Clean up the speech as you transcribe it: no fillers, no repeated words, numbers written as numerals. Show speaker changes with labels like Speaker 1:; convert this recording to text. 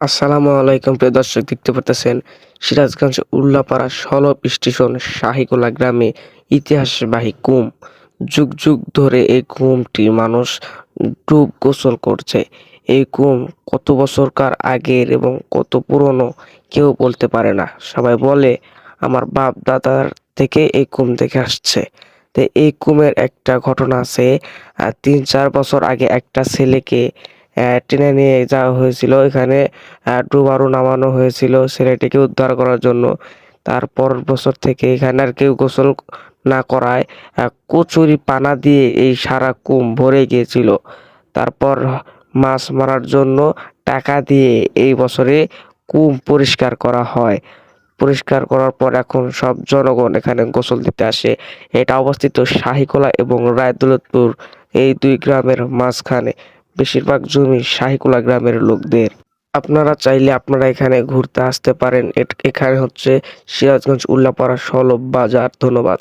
Speaker 1: আসসালামু আলাইকুম প্রিয় দর্শক, দেখতে পারতেছেন সিরাজগঞ্জ উল্লাপাড়া সলব স্টেশন শাহিকোলা গ্রামে ইতিহাসবাহী কুম। যুগ যুগ ধরে এই কুমটি মানুষ ডুব গোসল করছে। এই কুম কত বছরকার আগের এবং কত পুরনো কেউ বলতে পারে না। সবাই বলে আমার বাপ দাদার থেকে এই কুম দেখে আসছে। তো এই কুমের একটা ঘটনা আছে। ৩-৪ বছর আগে একটা ছেলেকে টেনে নিয়ে যাওয়া হয়েছিল। এখানে ডুবারু নামানো হয়েছিল ছেলেটিকে উদ্ধার করার জন্য। তারপর বছর থেকে এখানে আর কেউ গোসল না করায় কচুরি পানা দিয়ে এই সারা কুম ভরে গিয়েছিল। তারপর মাছ মারার জন্য টাকা দিয়ে এই বছরে কুম পরিষ্কার করা হয়। পরিষ্কার করার পর এখন সব জনগণ এখানে গোসল দিতে আসে। এটা অবস্থিত শাহিকোলা এবং রায়দৌলতপুর, এই দুই গ্রামের মাঝখানে। বেশিরভাগ জমি শাহিকোলা গ্রামের লোকদের। আপনারা চাইলে আপনারা এখানে ঘুরতে আসতে পারেন। এখানে হচ্ছে সিরাজগঞ্জ উল্লাপাড়া সলব বাজার। ধন্যবাদ।